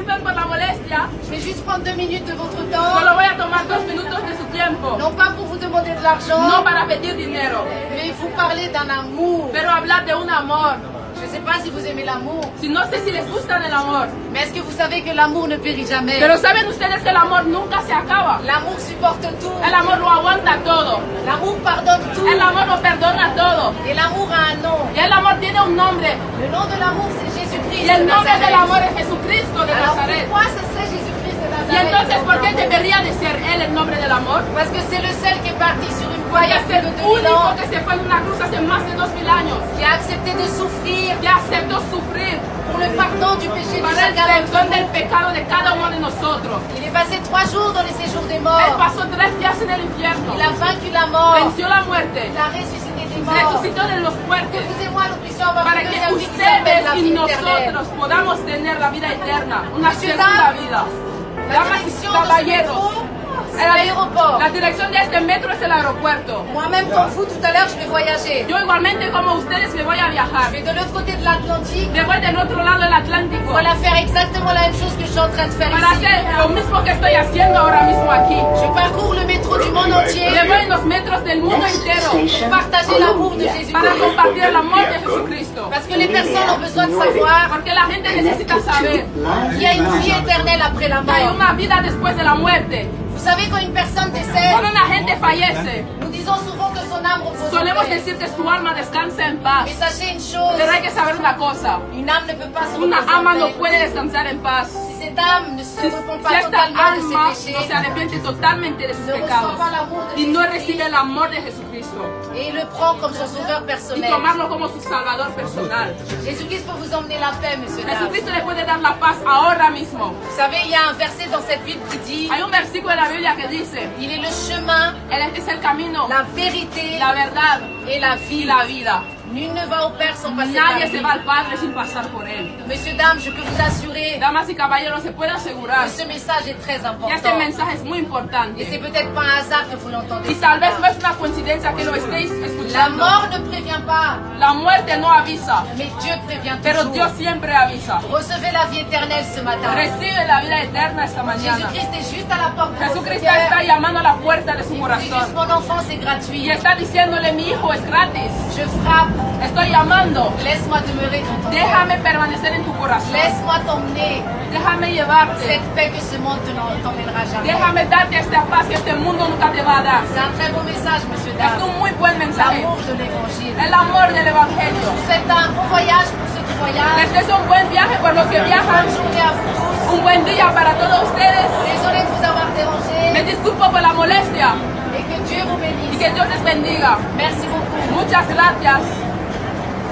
disculpen por la molestia. Je vais juste prendre 2 minutes de votre temps. Solo voy a tomar 2 minutos de su tiempo. Non pas pour vous demander de l'argent, No para pedir dinero, mais vous parler d'un amour. pero hablar de un amor. Je ne sais pas si vous aimez l'amour, Si no sé si les gusta el amor. mais est-ce que vous savez que l'amour ne périt jamais? Pero saben ustedes que el amor nunca se acaba. L'amour supporte tout. El amor lo aguanta todo. L'amour pardonne tout. El amor lo perdona todo. Et l'amour a un nom. Y el amor tiene un nombre. Le nom de l'amour, c'est Jésus-Christ Y el de nombre del Nazareth. amor es Jesucristo de Alors Nazaret. pourquoi ce serait Jésus-Christ de Y Nazareth? entonces, ¿por qué debería de ser él el nombre del amor? Parce que c'est le seul qui est parti sur une croix il y Porque a es plus el de 2000 único ans, que se fue en una cruz hace más de 2000 años. qui a accepté de souffrir Que aceptó sufrir pour le pardon du péché de para el chacun d'entre perdón del nous. pecado de cada uno de nosotros. Il est passé 3 jours dans les séjours des Él morts. pasó 3 días en el infierno. Il a vaincu la mort. Venció la muerte. Il a ressuscité des morts. Resucitó de los Que muertos. vous et moi, nous puissions avoir Para une que deuxième vie qui s'appelle la ustedes y vie éternelle. nosotros podamos tener la vida eterna. Una Monsieur, segunda dame. vida. La Damas y direction de ce caballeros. métro, c'est l'aéroport. La dirección de este metro es el aeropuerto. Moi-même, comme vous, tout à l'heure, je vais voyager. Yo igualmente como ustedes me voy a Je viajar. vais de l'autre côté de l'Atlantique. Me voy del otro lado del Atlántico. Voilà, faire exactement la même chose que je suis en train de faire Para ici. hacer lo mismo que estoy haciendo ahora mismo aquí. Je parcours le métro du monde entier Me voy en los metros del mundo entero pour partager l'amour de para Jésus-Christ. compartir el amor de Jesucristo. Parce que les personnes ont besoin de savoir Porque la gente necesita saber qu'il y a une vie éternelle après la que hay mort. una vida después de la muerte. Vous savez, quand une personne décède, Cuando una gente fallece, nous disons souvent que son âme repose en solemos paix. decir que su alma descansa en paz. Mais sachez une chose, Pero hay que saber una cosa. une âme ne peut pas se Una reposer alma en no paix. puede descansar en paz. Si cette âme ne se repent Si pas esta totalement de alma ses no péchés se arrepiente totalmente de sus Ne pecados recibe el amor de y no Jesucristo. recibe el amor de Jesucristo et le prend comme son sauveur y personnel, tomarlo como su salvador personal, Jésus-Christ peut vous emmener la paix, monsieur, dame. Jesucristo le puede dar la paz ahora mismo. Vous savez, il y a un verset dans cette Bible qui dit Hay un versículo de la Biblia que dice, il est le chemin, Él es el camino, la vérité la verdad et la y vie. la vida. Nul ne va au Père sans passer par Nadie lui. se va al Padre sin pasar por Él. Monsieur, dame, je peux vous assurer Damas y caballeros, se puede asegurar que ce message est très que este important. mensaje es muy Et importante. c'est peut-être pas un hasard que vous l'entendez. Y tal vez no es una coincidencia que lo estéis La escuchando. mort ne prévient pas, La muerte no avisa, mais Dieu prévient pero toujours. Dios siempre avisa. Recevez la vie éternelle ce matin. Recibe la vida eterna esta mañana. Jésus-Christ est juste à la porte de votre Jesucristo está cœur. llamando a la puerta de su Il dit juste corazón mon enfant, c'est y gratuit. está diciéndole, mi hijo es gratis. Je frappe. Estoy llamando. Laisse-moi demeurer dans ton cœur. Déjame permanecer en tu corazón. Laisse-moi t'emmener. Déjame llevarte. Cette paix que ce monde t'emmènera jamais. Déjame darte esta paz que este mundo nunca te va a dar. C'est un très beau message, monsieur, Es dame. un muy buen mensaje. L'amour de l'évangile. El amor del evangelio. C'est un bon voyage pour ceux qui voyagent. Este es un buen viaje por los que viajan. Bonne journée à vous tous. Un buen día para todos ustedes. Désolé de vous avoir Me dérangé. disculpo por la molestia Et que Dieu vous y bénisse. que Dios les bendiga. Merci beaucoup. Muchas gracias.